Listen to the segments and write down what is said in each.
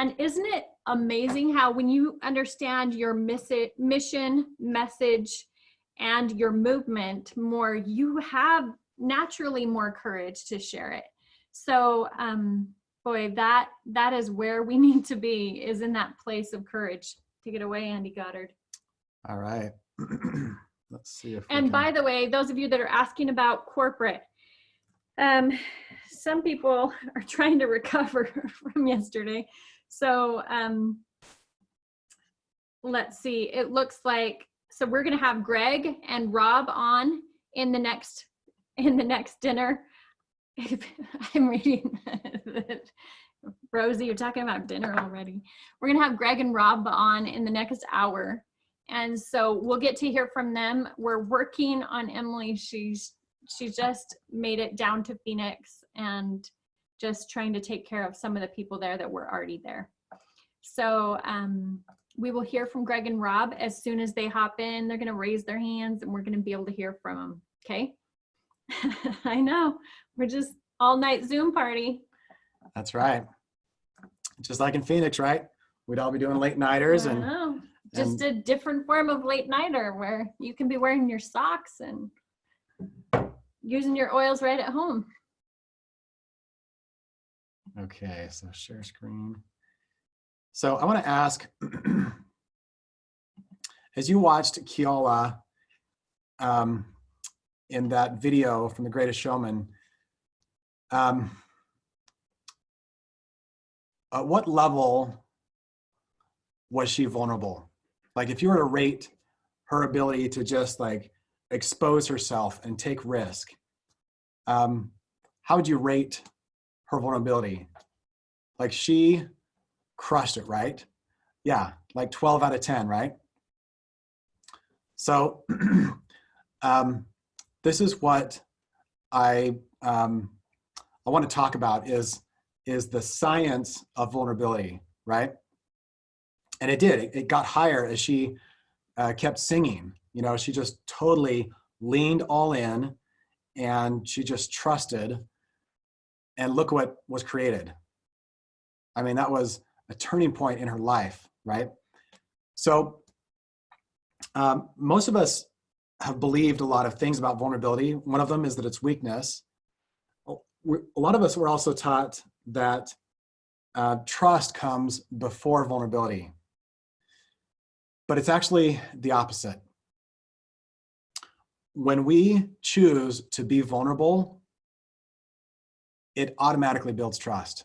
And isn't it amazing how when you understand your mission, message, and your movement more, you have naturally more courage to share it. So boy, that is where we need to be, is in that place of courage. Take it away, Andy Goddard. All right. Let's see if and by the way, those of you that are asking about corporate, some people are trying to recover from yesterday. So let's see, it looks like, so we're going to have Greg and Rob on in the next dinner. I'm reading that. Rosie, you're talking about dinner already. We're going to have Greg and Rob on in the next hour. And so we'll get to hear from them. We're working on Emily. She just made it down to Phoenix and just trying to take care of some of the people there that were already there. So we will hear from Greg and Rob as soon as they hop in. They're going to raise their hands and we're going to be able to hear from them. Okay. I know. We're just all night Zoom party. That's right. Just like in Phoenix, right? We'd all be doing late nighters and just a different form of late nighter where you can be wearing your socks and using your oils right at home. Okay, so share screen. So I want to ask, as you watched Keola in that video from The Greatest Showman, at what level was she vulnerable? Like if you were to rate her ability to just like expose herself and take risk, how would you rate her vulnerability? Like she crushed it, right? Yeah, like 12 out of 10, right? So this is what I want to talk about is the science of vulnerability, right? And it got higher as she kept singing. You know, she just totally leaned all in and she just trusted, and look what was created. I mean, that was a turning point in her life, right? So most of us have believed a lot of things about vulnerability. One of them is that it's weakness. A lot of us were also taught that trust comes before vulnerability. But it's actually the opposite. When we choose to be vulnerable, it automatically builds trust.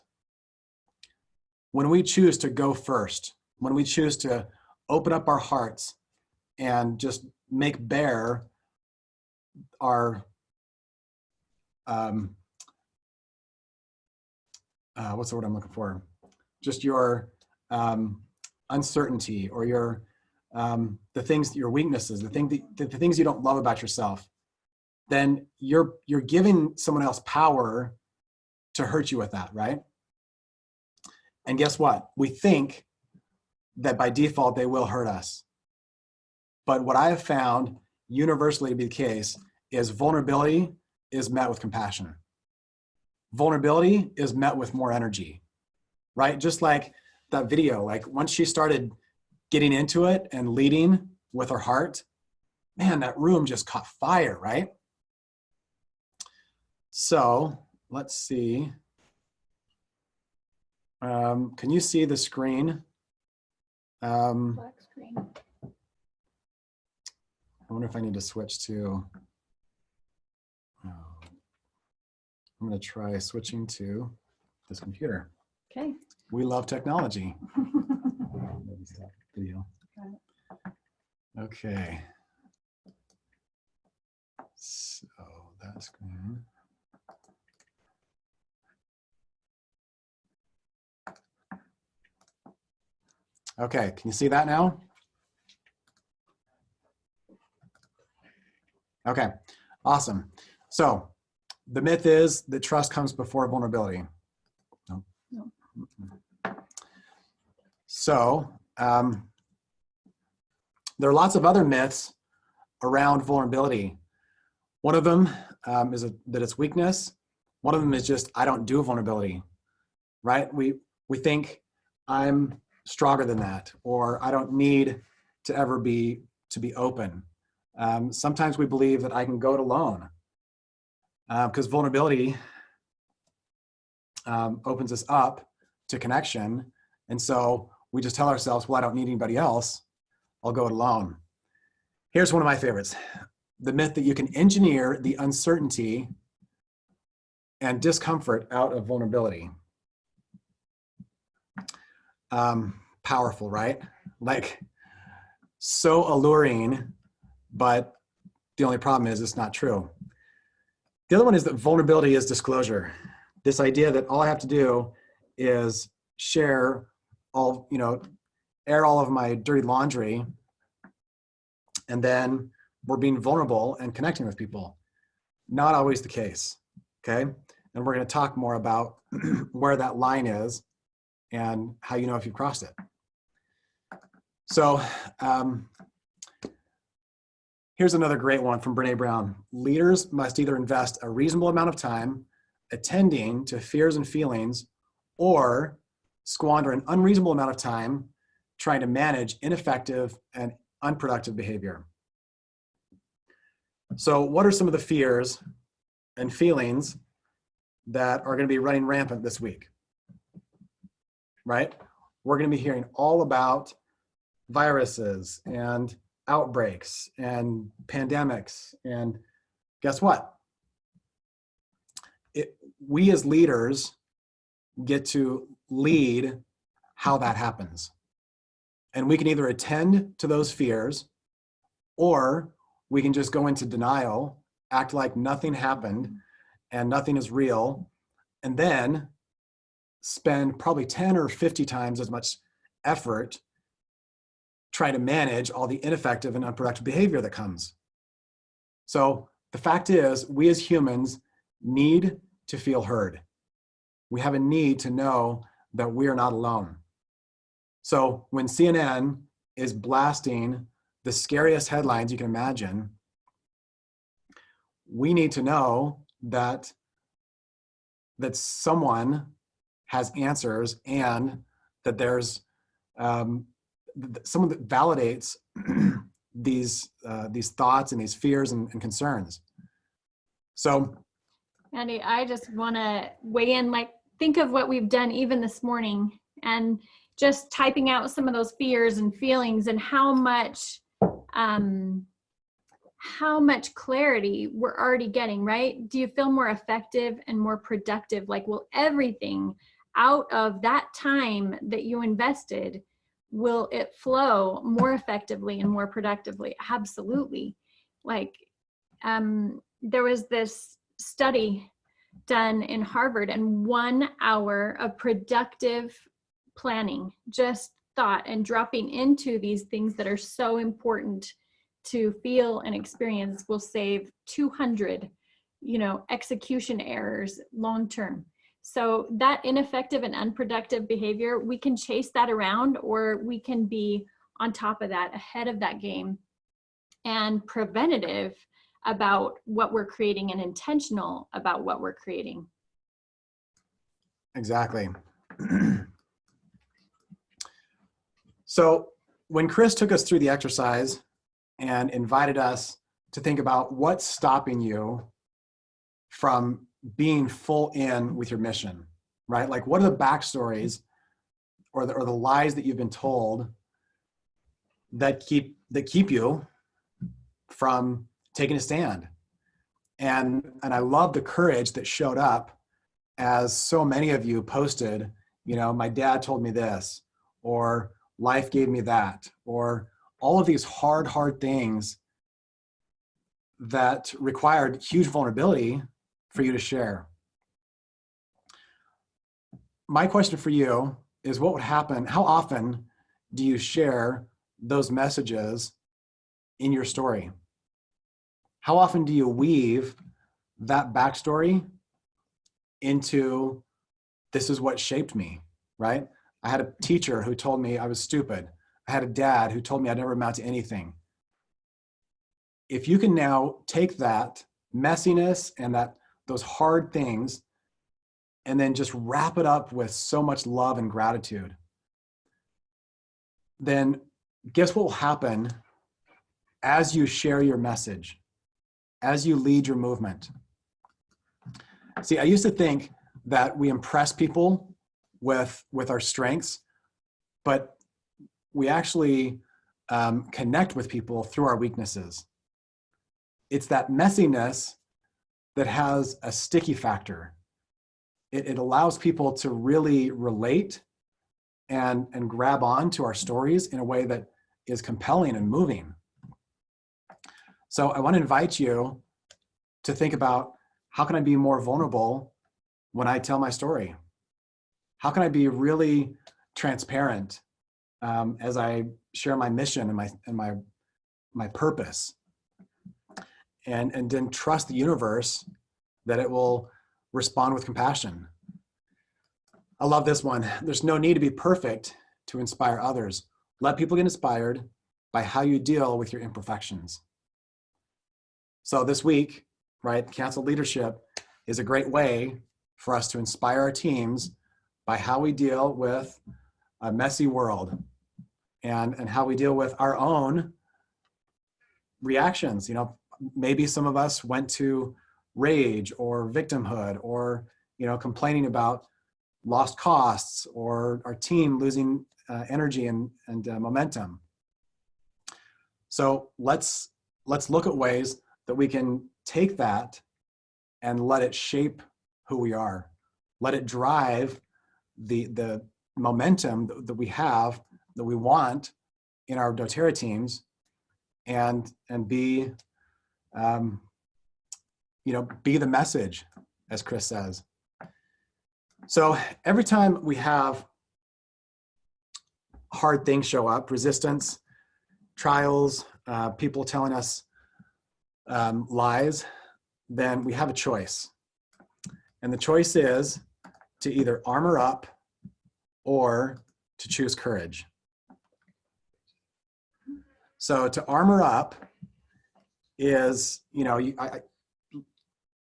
When we choose to go first, when we choose to open up our hearts and just make bare our what's the word I'm looking for? Just your uncertainty or your the things, your weaknesses, the things you don't love about yourself, then you're giving someone else power to hurt you with that, right? And guess what? We think that by default they will hurt us. But what I have found universally to be the case is vulnerability is met with compassion. Vulnerability is met with more energy, right? Just like that video, like once she started getting into it and leading with her heart, man, that room just caught fire, right? So let's see. Can you see the screen? Black screen. I wonder if I need to switch to, I'm going to try switching to this computer. Okay. We love technology. Video. Okay. So that's good. Okay, can you see that now? Okay, awesome. So the myth is that trust comes before vulnerability. No. No. So there are lots of other myths around vulnerability. One of them is that it's weakness. One of them is just, I don't do vulnerability, right? We think I'm stronger than that, or I don't need to ever be open. Sometimes we believe that I can go it alone, because vulnerability opens us up to connection. And so we just tell ourselves, well, I don't need anybody else. I'll go it alone. Here's one of my favorites. The myth that you can engineer the uncertainty and discomfort out of vulnerability. Powerful, right? Like, so alluring, but the only problem is it's not true. The other one is that vulnerability is disclosure. This idea that all I have to do is share all, air all of my dirty laundry, and then we're being vulnerable and connecting with people. Not always the case, okay? And we're going to talk more about where that line is and how you know if you've crossed it. So here's another great one from Brene Brown. Leaders must either invest a reasonable amount of time attending to fears and feelings, or squander an unreasonable amount of time trying to manage ineffective and unproductive behavior. So what are some of the fears and feelings that are going to be running rampant this week? Right? We're going to be hearing all about viruses and outbreaks and pandemics. And guess what? We as leaders get to lead how that happens. And we can either attend to those fears, or we can just go into denial, act like nothing happened and nothing is real, and then spend probably 10 or 50 times as much effort trying to manage all the ineffective and unproductive behavior that comes. So the fact is, we as humans need to feel heard. We have a need to know that we are not alone. So when CNN is blasting the scariest headlines you can imagine, we need to know that someone has answers, and that there's someone that validates these thoughts and these fears and concerns. So, Andy, I just want to weigh in. Like, think of what we've done even this morning, and just typing out some of those fears and feelings, and how much clarity we're already getting, right? Do you feel more effective and more productive? Like, will everything out of that time that you invested, will it flow more effectively and more productively? Absolutely. Like, there was this study done in Harvard, and 1 hour of productive planning, just thought and dropping into these things that are so important to feel and experience, will save 200, execution errors long term. So that ineffective and unproductive behavior, we can chase that around, or we can be on top of that, ahead of that game, and preventative about what we're creating and intentional about what we're creating. Exactly. So when Chris took us through the exercise and invited us to think about what's stopping you from being full in with your mission, right? Like, what are the backstories or the lies that you've been told that keep you from taking a stand? And I love the courage that showed up, as so many of you posted, my dad told me this, or life gave me that, or all of these hard things that required huge vulnerability for you to share. My question for you is, what would happen? How often do you share those messages in your story? How often do you weave that backstory into, this is what shaped me, right? I had a teacher who told me I was stupid. I had a dad who told me I'd never amount to anything. If you can now take that messiness and those hard things, and then just wrap it up with so much love and gratitude, then guess what will happen as you share your message, as you lead your movement? See, I used to think that we impress people with our strengths, but we actually connect with people through our weaknesses. It's that messiness that has a sticky factor. It allows people to really relate and grab on to our stories in a way that is compelling and moving. So I want to invite you to think about, how can I be more vulnerable when I tell my story? How can I be really transparent as I share my mission and my purpose? And then trust the universe that it will respond with compassion. I love this one. There's no need to be perfect to inspire others. Let people get inspired by how you deal with your imperfections. So this week, right, Canceled Leadership is a great way for us to inspire our teams by how we deal with a messy world and how we deal with our own reactions. You know, maybe some of us went to rage or victimhood or, complaining about lost costs or our team losing energy and momentum. So let's look at ways that we can take that and let it shape who we are. Let it drive the momentum that we have, that we want in our doTERRA teams, and be be the message, as Chris says. So every time we have hard things show up, resistance, trials, people telling us lies, then we have a choice. And the choice is to either armor up or to choose courage. So to armor up is, I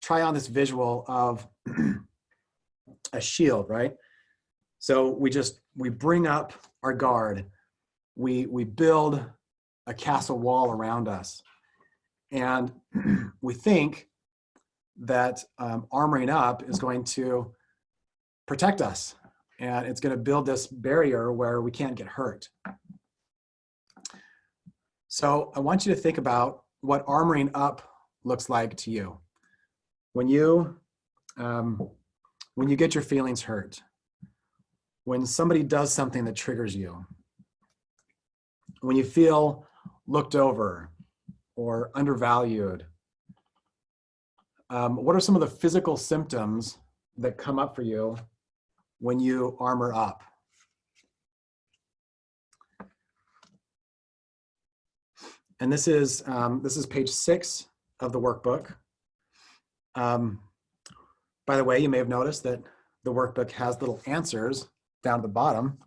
try on this visual of a shield, right? So we bring up our guard. We build a castle wall around us. And we think that armoring up is going to protect us. And it's going to build this barrier where we can't get hurt. So I want you to think about what armoring up looks like to you. When you get your feelings hurt, when somebody does something that triggers you, when you feel looked over or undervalued, what are some of the physical symptoms that come up for you when you armor up? And this is page 6 of the workbook. By the way, you may have noticed that the workbook has little answers down at the bottom.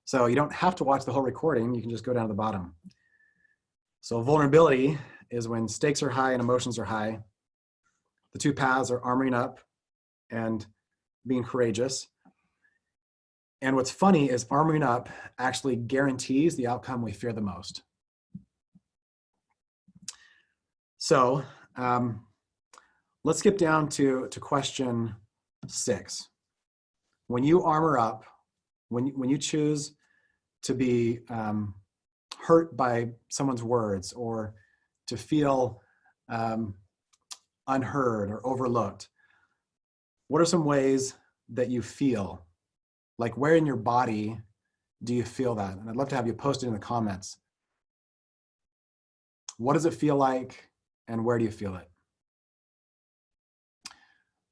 So you don't have to watch the whole recording. You can just go down to the bottom. So vulnerability is when stakes are high and emotions are high. The two paths are armoring up and being courageous. And what's funny is armoring up actually guarantees the outcome we fear the most. So let's skip down to question 6. When you armor up, when you choose to be hurt by someone's words or to feel unheard or overlooked, what are some ways that you feel? Like, where in your body do you feel that? And I'd love to have you post it in the comments. What does it feel like, and where do you feel it?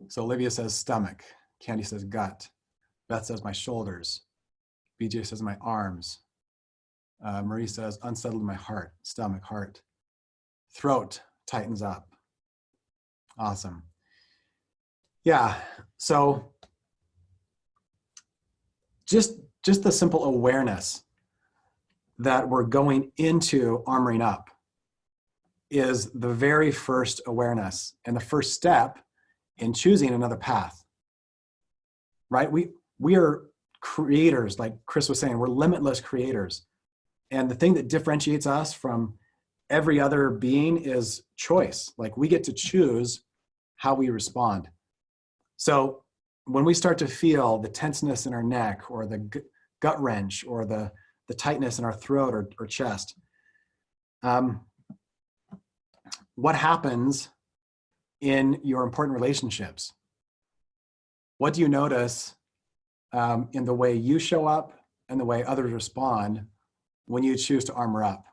So Olivia says stomach. Candy says gut. Beth says my shoulders. BJ says my arms. Marie says unsettled in my heart, stomach, heart. Throat tightens up. Awesome. Yeah, so just the simple awareness that we're going into armoring up is the very first awareness and the first step in choosing another path, right? We are creators, like Chris was saying, we're limitless creators. And the thing that differentiates us from every other being is choice. Like we get to choose how we respond. So when we start to feel the tenseness in our neck or the gut wrench or the tightness in our throat or chest, what happens in your important relationships? What do you notice in the way you show up and the way others respond when you choose to armor up?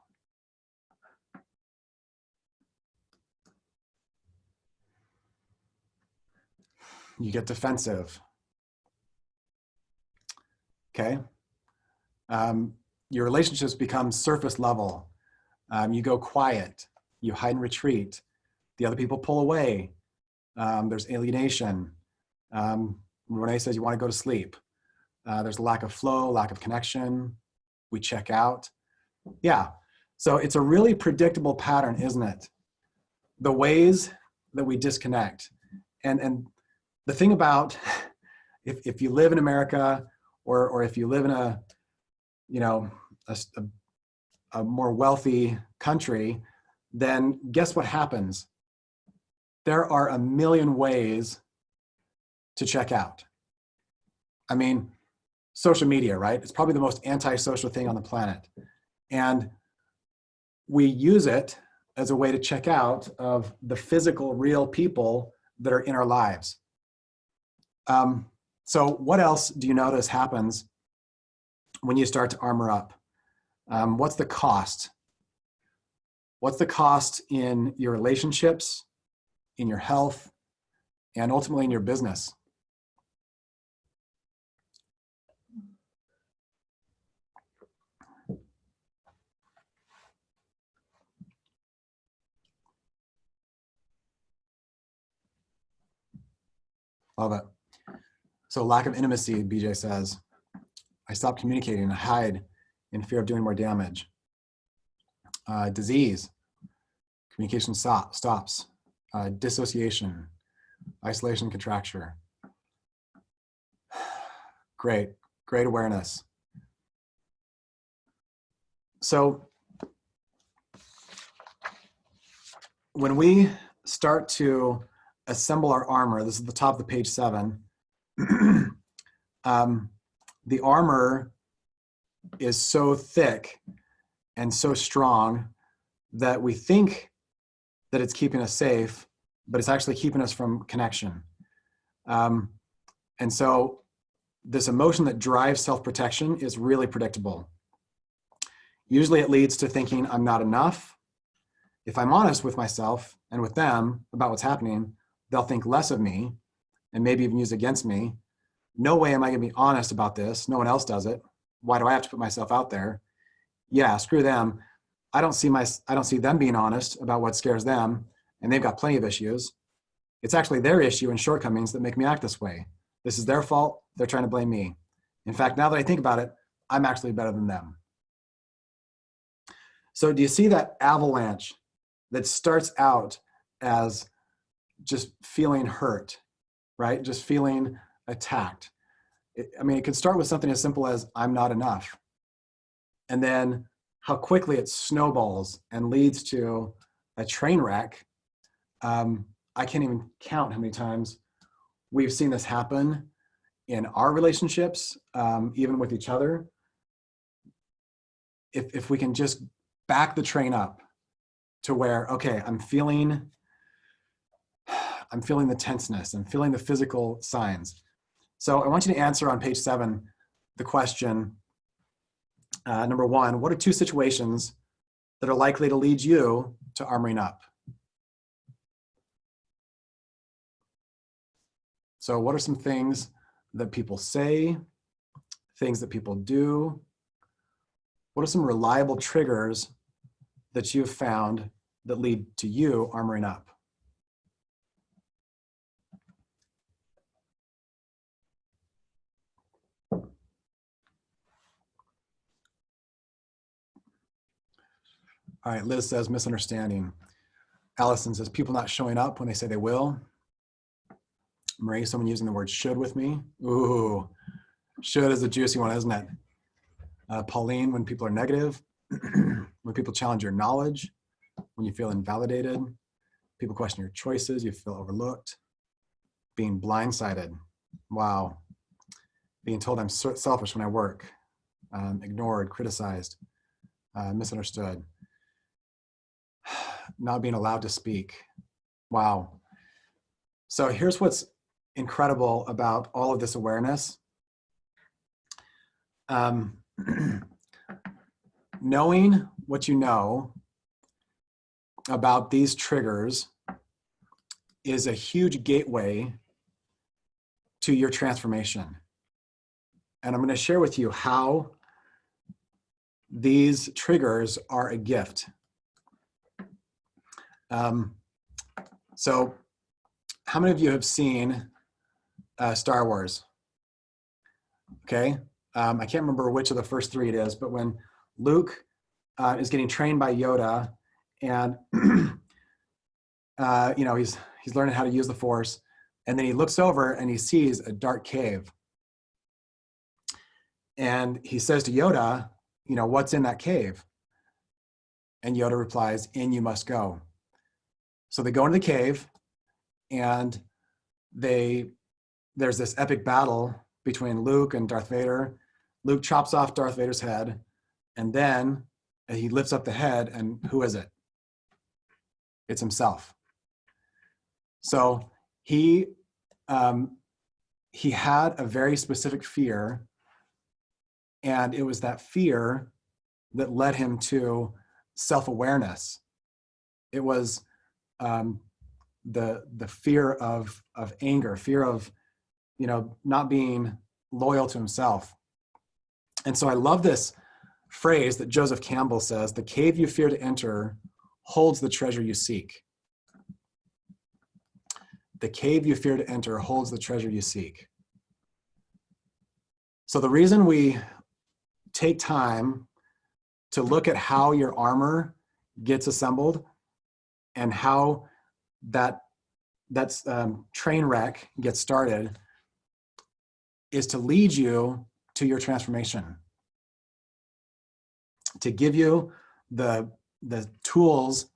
You get defensive. Okay. Your relationships become surface level. You go quiet. You hide and retreat. The other people pull away. There's alienation. Renee says you want to go to sleep. There's a lack of flow, lack of connection. We check out. Yeah. So it's a really predictable pattern, isn't it? The ways that we disconnect. And the thing about if you live in America or if you live in a more wealthy country, then guess what happens? There are a million ways to check out. I mean, social media, right? It's probably the most antisocial thing on the planet. And we use it as a way to check out of the physical, real people that are in our lives. So what else do you notice happens when you start to armor up? What's the cost? What's the cost in your relationships, in your health, and ultimately in your business? Love it. So lack of intimacy, BJ says. I stop communicating and hide in fear of doing more damage. Disease, communication stops. Dissociation, isolation, contracture. Great awareness. So when we start to assemble our armor, this is the top of the page 7, the armor is so thick and so strong that we think that it's keeping us safe, but it's actually keeping us from connection. And so this emotion that drives self-protection is really predictable. Usually it leads to thinking I'm not enough. If I'm honest with myself and with them about what's happening, they'll think less of me and maybe even use it against me. No way am I going to be honest about this. No one else does it. Why do I have to put myself out there? Yeah, screw them. I don't see them being honest about what scares them, and they've got plenty of issues. It's actually their issue and shortcomings that make me act this way. This is their fault. They're trying to blame me. In fact, now that I think about it, I'm actually better than them. So do you see that avalanche that starts out as just feeling hurt, right? Just feeling attacked. It could start with something as simple as I'm not enough. And then how quickly it snowballs and leads to a train wreck. I can't even count how many times we've seen this happen in our relationships, even with each other. If we can just back the train up to where, okay, I'm feeling the tenseness, I'm feeling the physical signs. So I want you to answer on page 7 the question, number 1, what are 2 situations that are likely to lead you to armoring up? So what are some things that people say, things that people do? What are some reliable triggers that you've found that lead to you armoring up? All right, Liz says misunderstanding. Allison says people not showing up when they say they will. Marie, someone using the word should with me. Ooh, Should is a juicy one, isn't it? Pauline, when people are negative, when people challenge your knowledge, when you feel invalidated, people question your choices, you feel overlooked, being blindsided. Wow. Being told I'm selfish when I work, ignored, criticized, misunderstood, not being allowed to speak. Wow. So here's what's incredible about all of this awareness. Knowing what you know about these triggers is a huge gateway to your transformation. And I'm going to share with you how these triggers are a gift. So how many of you have seen Star Wars? Okay. I can't remember which of the first three it is, but when Luke is getting trained by Yoda, and he's learning how to use the Force, and then he looks over and he sees a dark cave, and he says to Yoda, what's in that cave? And Yoda replies, "In you must go." So they go into the cave, and there's this epic battle between Luke and Darth Vader. Luke chops off Darth Vader's head, and then he lifts up the head, and who is it? It's himself. So he had a very specific fear, and it was that fear that led him to self-awareness. It was the fear of anger, fear of not being loyal to himself. And so I love this phrase that Joseph Campbell says: "The cave you fear to enter holds the treasure you seek." The cave you fear to enter holds the treasure you seek. So the reason we take time to look at how your armor gets assembled and how that's train wreck gets started is to lead you to your transformation, to give you the tools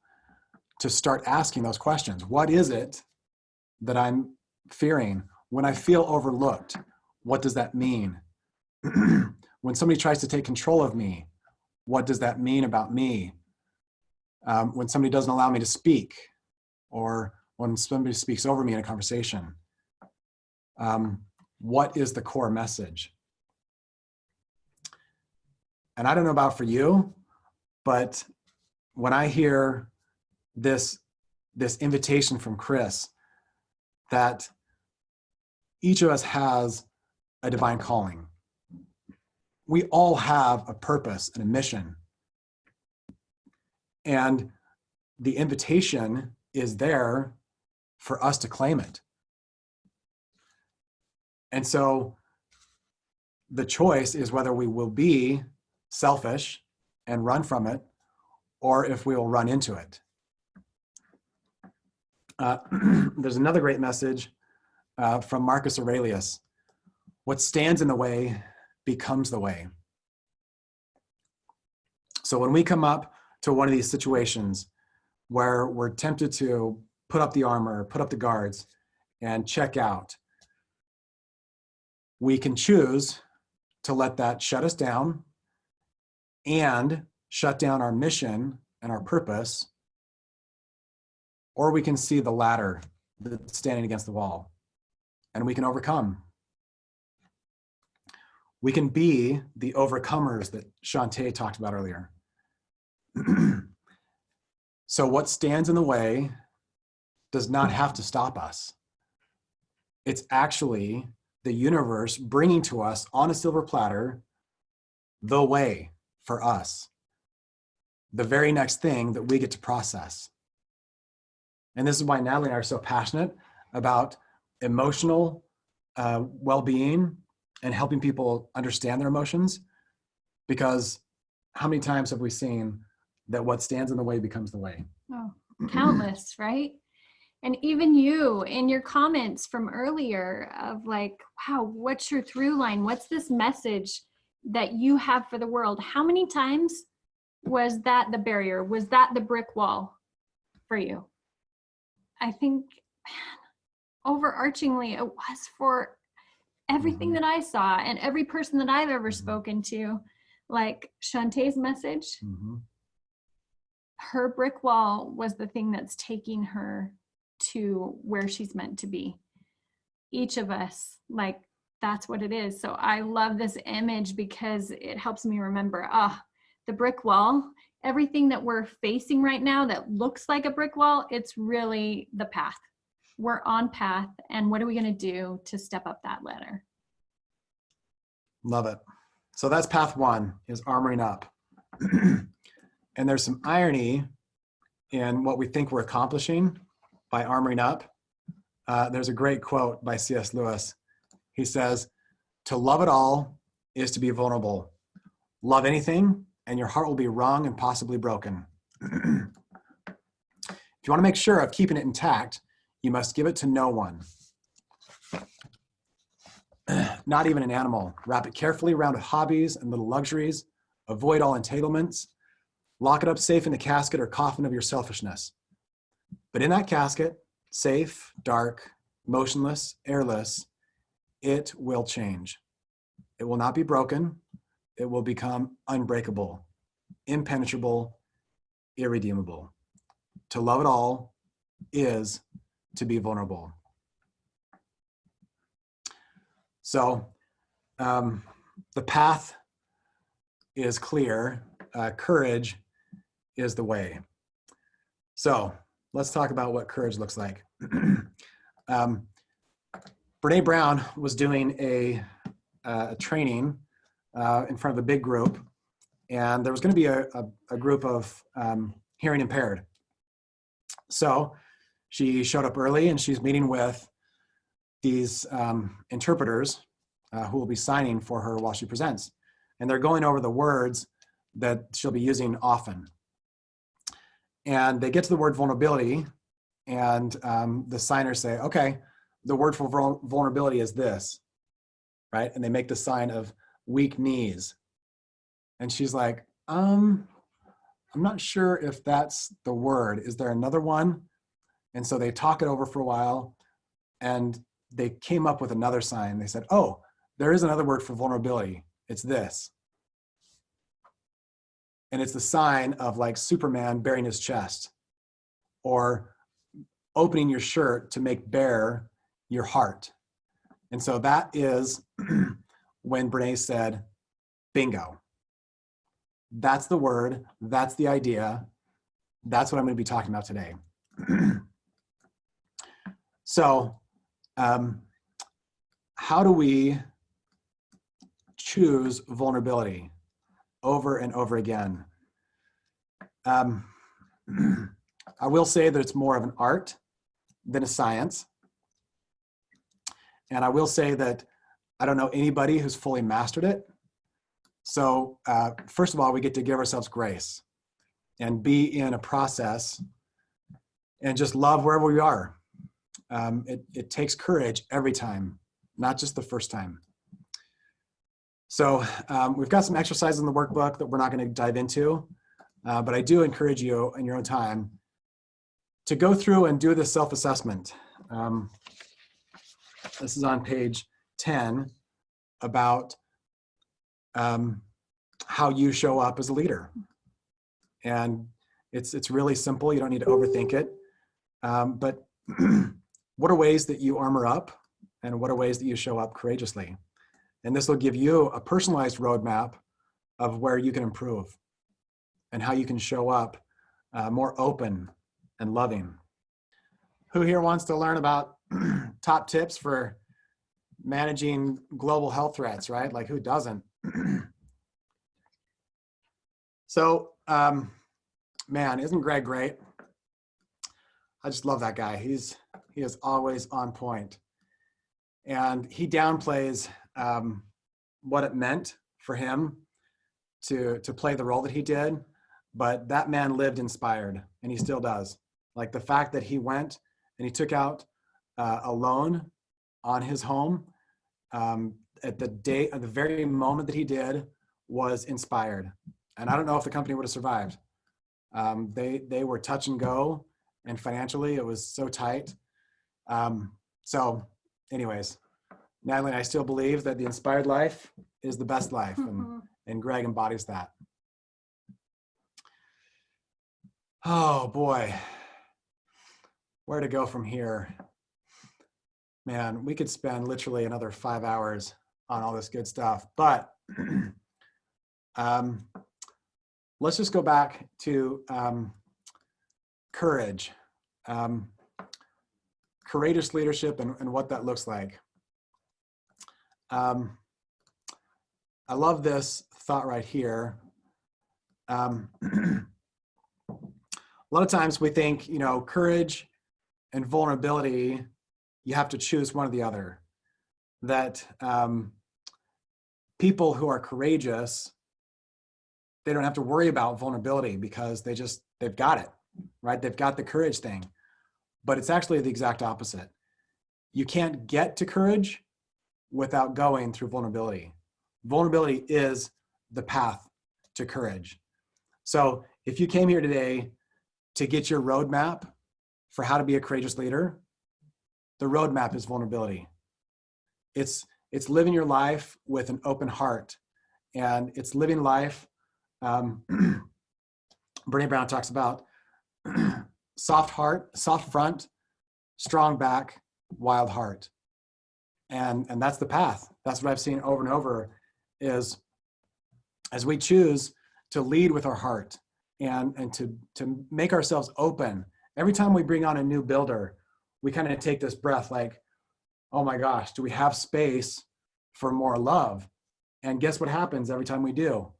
to start asking those questions. What is it that I'm fearing? When I feel overlooked, what does that mean? When somebody tries to take control of me, what does that mean about me? When somebody doesn't allow me to speak, or when somebody speaks over me in a conversation, what is the core message? And I don't know about for you, but when I hear this invitation from Chris that each of us has a divine calling, we all have a purpose and a mission. And the invitation is there for us to claim it. And so the choice is whether we will be selfish and run from it, or if we will run into it. There's another great message from Marcus Aurelius: "What stands in the way becomes the way." So when we come up to one of these situations where we're tempted to put up the armor, put up the guards, and check out, we can choose to let that shut us down and shut down our mission and our purpose, or we can see the ladder that's standing against the wall, and we can overcome. We can be the overcomers that Shantae talked about earlier. So what stands in the way does not have to stop us. It's actually the universe bringing to us on a silver platter the way for us, the very next thing that we get to process. And this is why Natalie and I are so passionate about emotional well-being and helping people understand their emotions, because how many times have we seen that what stands in the way becomes the way? Oh, countless, right? And even you in your comments from earlier of like, wow, what's your through line? What's this message that you have for the world? How many times was that the barrier? Was that the brick wall for you? I think, man, overarchingly, it was for everything that I saw and every person that I've ever spoken to. Like Shantae's message, her brick wall was the thing that's taking her to where she's meant to be. Each of us, like, that's what it is. So I love this image because it helps me remember, the brick wall, everything that we're facing right now that looks like a brick wall, it's really the path. We're on path, and what are we going to do to step up that ladder? Love it. So that's path one, is armoring up. And there's some irony in what we think we're accomplishing by armoring up. There's a great quote by C.S. Lewis. He says, "To love it all is to be vulnerable. Love anything, and your heart will be wrung and possibly broken. If you want to make sure of keeping it intact, you must give it to no one. Not even an animal. Wrap it carefully around with hobbies and little luxuries. Avoid all entanglements. Lock it up safe in the casket or coffin of your selfishness. But in that casket, safe, dark, motionless, airless, it will change. It will not be broken. It will become unbreakable, impenetrable, irredeemable. To love it all is to be vulnerable." So the path is clear. Courage is the way. So let's talk about what courage looks like. Brene Brown was doing a training in front of a big group, and there was going to be a group of hearing impaired. So she showed up early, and she's meeting with these interpreters who will be signing for her while she presents. And they're going over the words that she'll be using often. And they get to the word vulnerability, and the signers say, okay, the word for vulnerability is this, right? And they make the sign of weak knees. And she's like, I'm not sure if that's the word. Is there another one? And so they talk it over for a while, and they came up with another sign. They said, oh, there is another word for vulnerability. It's this. And it's the sign of like Superman bearing his chest, or opening your shirt to make bare your heart. And so that is when Brene said, bingo. That's the word. That's the idea. That's what I'm going to be talking about today. So, how do we choose vulnerability over and over again? I will say that it's more of an art than a science. And I will say that I don't know anybody who's fully mastered it. So first of all, we get to give ourselves grace and be in a process and just love wherever we are. It takes courage every time, not just the first time. So we've got some exercises in the workbook that we're not going to dive into, but I do encourage you in your own time to go through and do this self-assessment. This is on page 10 about how you show up as a leader. And it's really simple. You don't need to overthink it. But what are ways that you armor up, and what are ways that you show up courageously? And this will give you a personalized roadmap of where you can improve and how you can show up more open and loving. Who here wants to learn about top tips for managing global health threats, right? Like, who doesn't? So, man, isn't Greg great? I just love that guy. He is always on point. And he downplays what it meant for him to play the role that he did, but that man lived inspired, and he still does. Like, the fact that he went and he took out a loan on his home. At the very moment that he did, was inspired. And I don't know if the company would have survived. They were touch and go, and financially it was so tight. So anyways, Natalie and I still believe that the inspired life is the best life, and Greg embodies that. Oh boy, where to go from here? Man, we could spend literally another 5 hours on all this good stuff, but let's just go back to courage, courageous leadership, and what that looks like. I love this thought right here. A lot of times we think, courage and vulnerability, you have to choose one or the other. That people who are courageous, they don't have to worry about vulnerability because they've got it, right? They've got the courage thing. But it's actually the exact opposite. You can't get to courage without going through vulnerability. Vulnerability is the path to courage. So if you came here today to get your roadmap for how to be a courageous leader, the roadmap is vulnerability. It's living your life with an open heart, and it's living life. Brene Brown talks about soft heart, soft front, strong back, wild heart. And that's the path. That's what I've seen over and over, is as we choose to lead with our heart and to make ourselves open. Every time we bring on a new builder, we kind of take this breath like, oh my gosh, do we have space for more love? And guess what happens every time we do?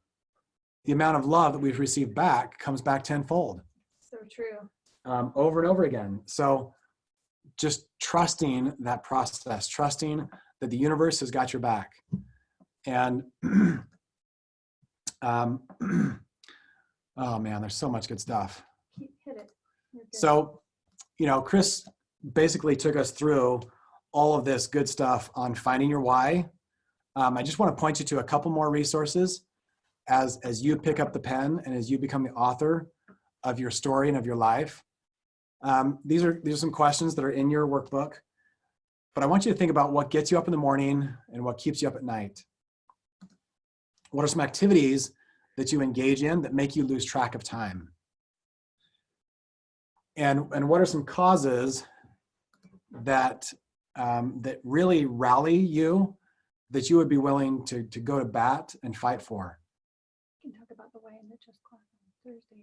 The amount of love that we've received back comes back tenfold. So true. Over and over again. So just trusting that process, trusting that the universe has got your back. And oh man, there's so much good stuff. Hit it. So, Chris basically took us through all of this good stuff on finding your why. I just want to point you to a couple more resources as you pick up the pen and as you become the author of your story and of your life. These are some questions that are in your workbook, but I want you to think about what gets you up in the morning and what keeps you up at night. What are some activities that you engage in that make you lose track of time? And what are some causes that that really rally you, that you would be willing to go to bat and fight for? We can talk about the why in the just class on Thursday.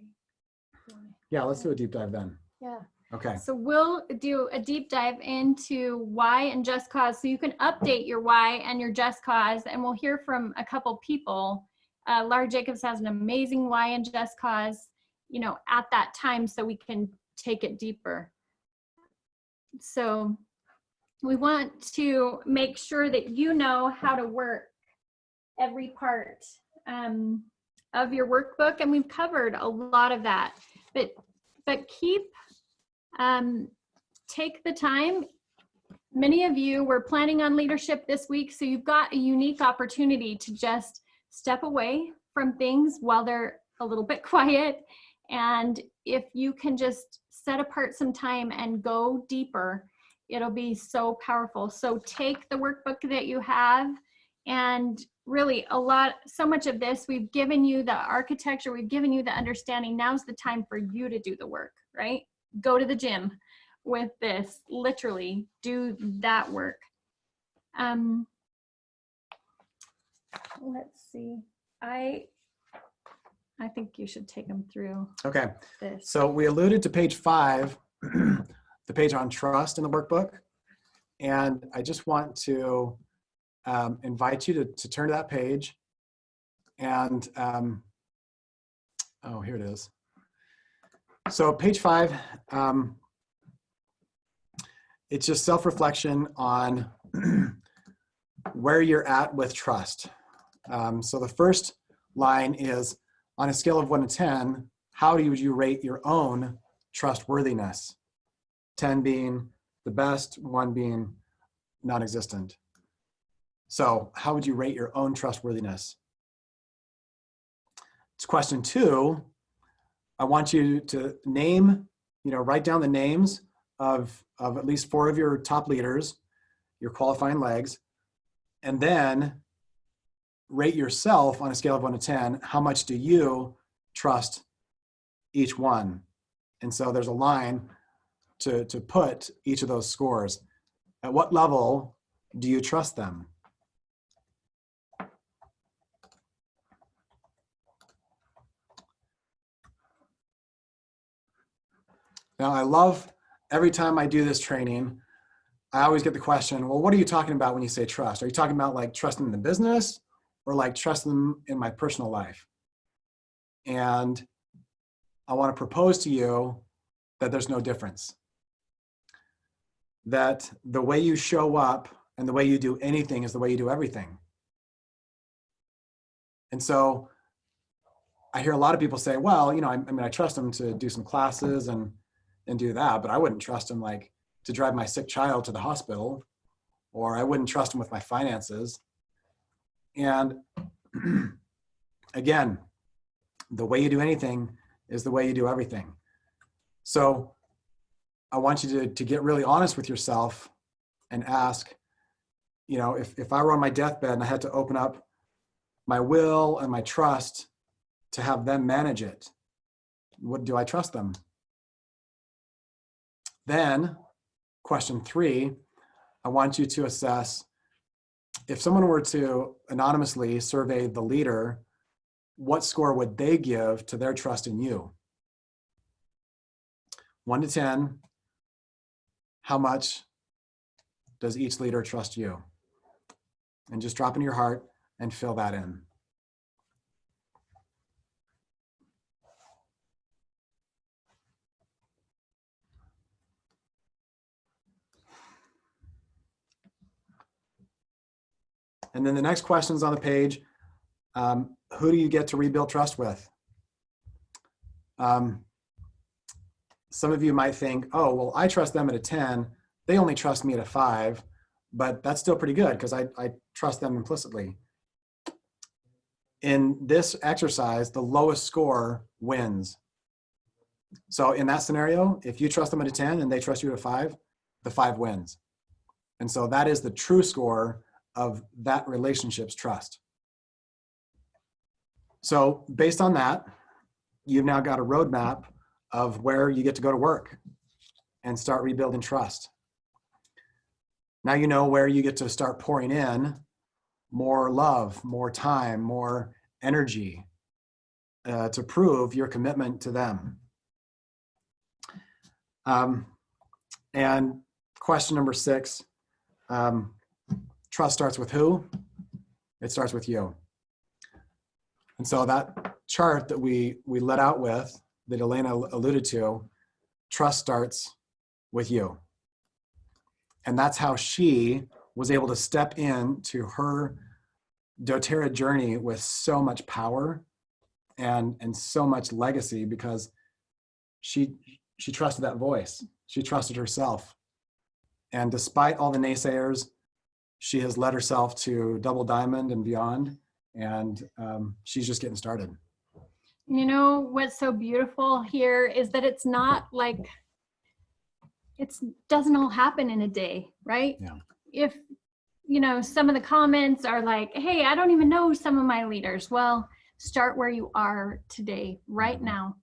Yeah, let's do a deep dive then. Yeah. Okay. So we'll do a deep dive into why and just cause, so you can update your why and your just cause, and we'll hear from a couple people. Laura Jacobs has an amazing why and just cause, at that time, so we can take it deeper. So we want to make sure that you know how to work every part of your workbook, and we've covered a lot of that. But keep take the time. Many of you were planning on leadership this week, so you've got a unique opportunity to just step away from things while they're a little bit quiet. And if you can just set apart some time and go deeper, it'll be so powerful. So take the workbook that you have, and really so much of this, we've given you the architecture, we've given you the understanding. Now's the time for you to do the work, right? Go to the gym with this, literally do that work. Let's see. I think you should take them through. Okay. This. So we alluded to page 5, the page on trust in the workbook. And I just want to invite you to turn to that page. And, oh, here it is. So page 5, it's just self-reflection on where you're at with trust. So the first line is, on a scale of 1 to 10, how would you rate your own trustworthiness? 10 being the best, one being non-existent. So how would you rate your own trustworthiness? It's question 2. I want you to name, write down the names of at least 4 of your top leaders, your qualifying legs, and then rate yourself on a scale of 1 to 10. How much do you trust each one? And so there's a line to put each of those scores. At what level do you trust them? Now, I love every time I do this training, I always get the question, well, what are you talking about when you say trust? Are you talking about like trusting in the business or like trusting them in my personal life? And I want to propose to you that there's no difference. That the way you show up and the way you do anything is the way you do everything. And so I hear a lot of people say, well, I trust them to do some classes and do that, but I wouldn't trust them like to drive my sick child to the hospital, or I wouldn't trust them with my finances. And again, the way you do anything is the way you do everything. So I want you to get really honest with yourself and ask, if I were on my deathbed and I had to open up my will and my trust to have them manage it, do I trust them? Then, question 3, I want you to assess, if someone were to anonymously survey the leader, what score would they give to their trust in you? 1 to 10, how much does each leader trust you? And just drop into your heart and fill that in. And then the next question's on the page. Who do you get to rebuild trust with? Some of you might think, oh, well, I trust them at a 10. They only trust me at a 5, but that's still pretty good because I trust them implicitly. In this exercise, the lowest score wins. So in that scenario, if you trust them at a 10 and they trust you at a 5, the 5 wins. And so that is the true score of that relationship's trust. So based on that, you've now got a roadmap of where you get to go to work and start rebuilding trust. Now you know where you get to start pouring in more love, more time, more energy to prove your commitment to them. And question number 6, trust starts with who? It starts with you. And so that chart that we let out with, that Elena alluded to, trust starts with you. And that's how she was able to step into her doTERRA journey with so much power and so much legacy, because she trusted that voice. She trusted herself. And despite all the naysayers, she has led herself to double diamond and beyond. And she's just getting started. What's so beautiful here is that it's not like, it doesn't all happen in a day, right? Yeah. If, some of the comments are like, hey, I don't even know some of my leaders. Well, start where you are today, right now.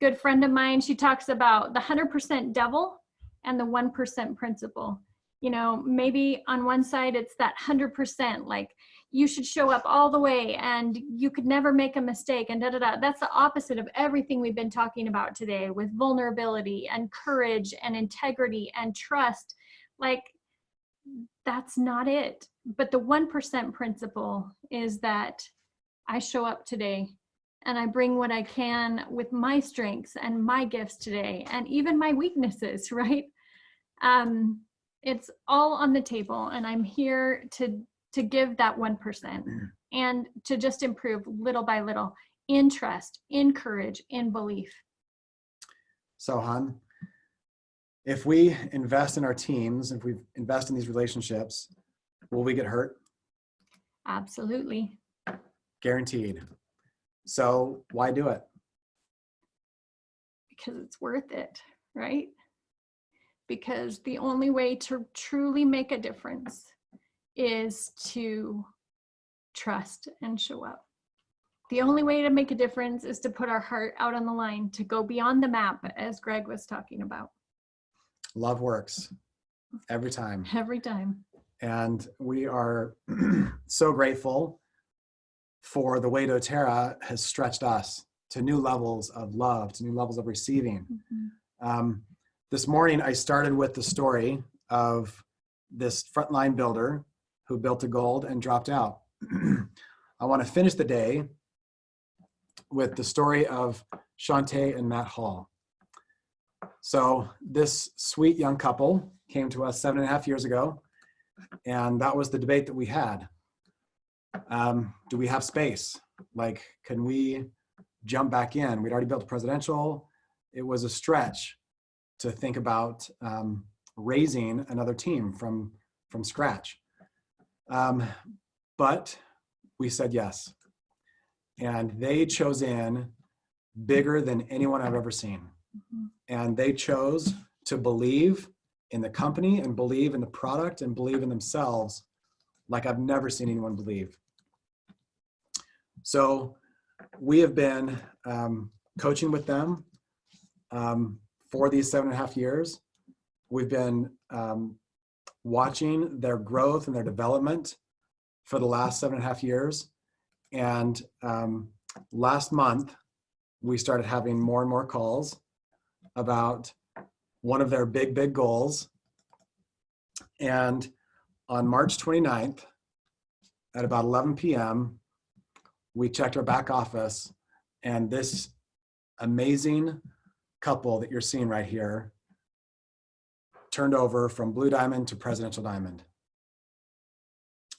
Good friend of mine, she talks about the 100% devil and the 1% principle. Maybe on one side, it's that 100%, like you should show up all the way and you could never make a mistake and da-da-da. That's the opposite of everything we've been talking about today with vulnerability and courage and integrity and trust. Like, that's not it. But the 1% principle is that I show up today and I bring what I can with my strengths and my gifts today and even my weaknesses, right? It's all on the table, and I'm here to give that 1% and to just improve little by little in trust, in courage, in belief. So, hon, if we invest in our teams, if we invest in these relationships, will we get hurt? Absolutely. Guaranteed. So why do it? Because it's worth it, right? Because the only way to truly make a difference is to trust and show up. The only way to make a difference is to put our heart out on the line, to go beyond the map, as Greg was talking about. Love works every time. Every time. And we are so grateful for the way doTERRA has stretched us to new levels of love, to new levels of receiving. This morning, I started with the story of this frontline builder who built a gold and dropped out. I want to finish the day with the story of Shantae and Matt Hall. So this sweet young couple came to us 7.5 years ago, and that was the debate that we had. Do we have space? Like, can we jump back in? We'd already built a presidential. It was a stretch to think about raising another team from scratch. But we said yes. And they chose in bigger than anyone I've ever seen. And they chose to believe in the company and believe in the product and believe in themselves like I've never seen anyone believe. So we have been coaching with them for these 7.5 years. We've been watching their growth and their development for the last 7.5 years. And last month, we started having more and more calls about one of their big goals. And on March 29th, at about 11 p.m., we checked our back office, and this amazing couple that you're seeing right here turned over from Blue Diamond to Presidential Diamond.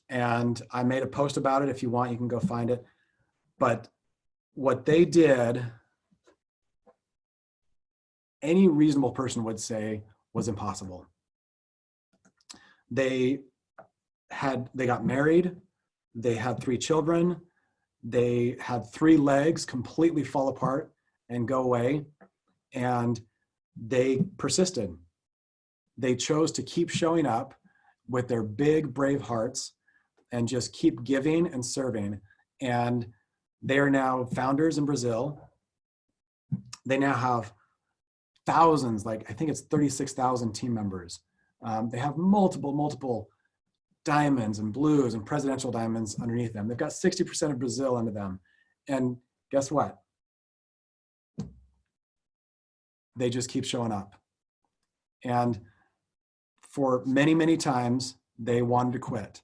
And I made a post about it. If you want, you can go find it. But what they did, any reasonable person would say was impossible. They got married. They had 3 children. They had 3 legs completely fall apart and go away. And they persisted. They chose to keep showing up with their big, brave hearts and just keep giving and serving. And they are now founders in Brazil. They now have thousands, like I think it's 36,000 team members. They have multiple diamonds and blues and presidential diamonds underneath them. They've got 60% of Brazil under them. And guess what? They just keep showing up. And for many, many times, they wanted to quit.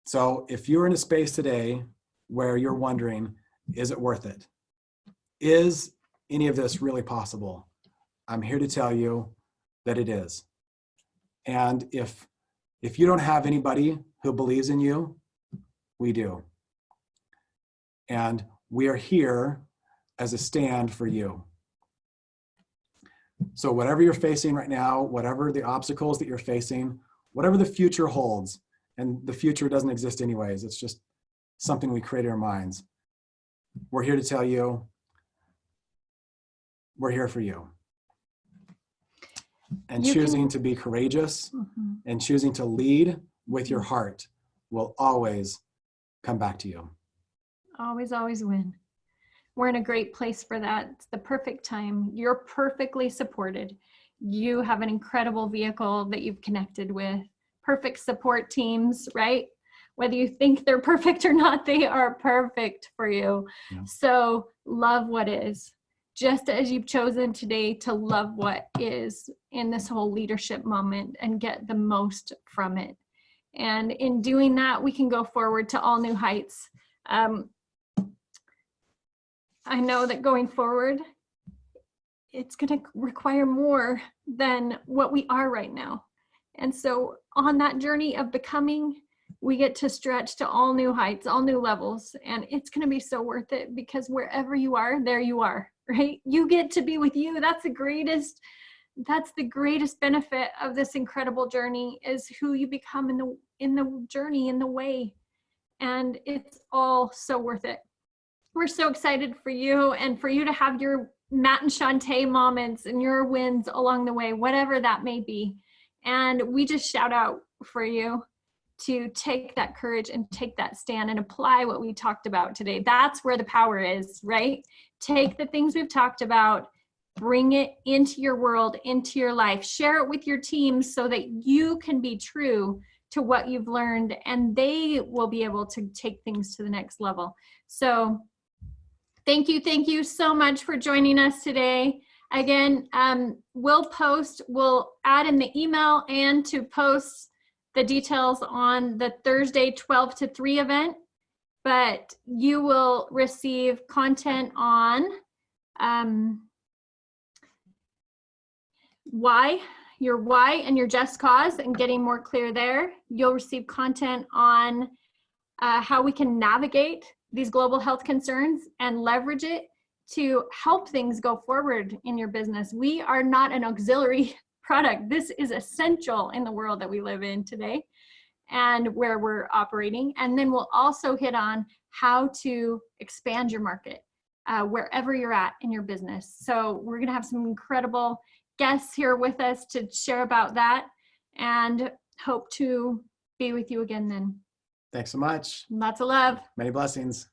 So if you're in a space today where you're wondering, is it worth it? Is any of this really possible? I'm here to tell you that it is. And if you don't have anybody who believes in you, we do. And we are here as a stand for you. So whatever you're facing right now, whatever the obstacles that you're facing, whatever the future holds, and the future doesn't exist anyways, it's just something we create in our minds. We're here to tell you, we're here for you. And choosing to be courageous and choosing to lead with your heart will always come back to you. Always, always win. We're in a great place for that. It's the perfect time. You're perfectly supported. You have an incredible vehicle that you've connected with. Perfect support teams, right? Whether you think they're perfect or not, they are perfect for you. Yeah. So love what is. Just as you've chosen today to love what is in this whole leadership moment and get the most from it. And in doing that, we can go forward to all new heights. I know that going forward, it's going to require more than what we are right now. And so on that journey of becoming, we get to stretch to all new heights, all new levels. And it's going to be so worth it, because wherever you are, there you are, right? You get to be with you. That's the greatest That's the greatest benefit of this incredible journey, is who you become in the journey, in the way. And it's all so worth it. We're so excited for you, and for you to have your Matt and Shantae moments and your wins along the way, whatever that may be. And we just shout out for you to take that courage and take that stand and apply what we talked about today. That's where the power is, right? Take the things we've talked about, bring it into your world, into your life, share it with your team so that you can be true to what you've learned, and they will be able to take things to the next level. So thank you so much for joining us today. Again, we'll add in the email and to post the details on the Thursday 12 to 3 event, but you will receive content on your why and your just cause, and getting more clear there. You'll receive content on how we can navigate these global health concerns and leverage it to help things go forward in your business. We are not an auxiliary product. This is essential in the world that we live in today and where we're operating. And then we'll also hit on how to expand your market wherever you're at in your business. So we're going to have some incredible guests here with us to share about that, and hope to be with you again then. Thanks so much. Lots of love. Many blessings.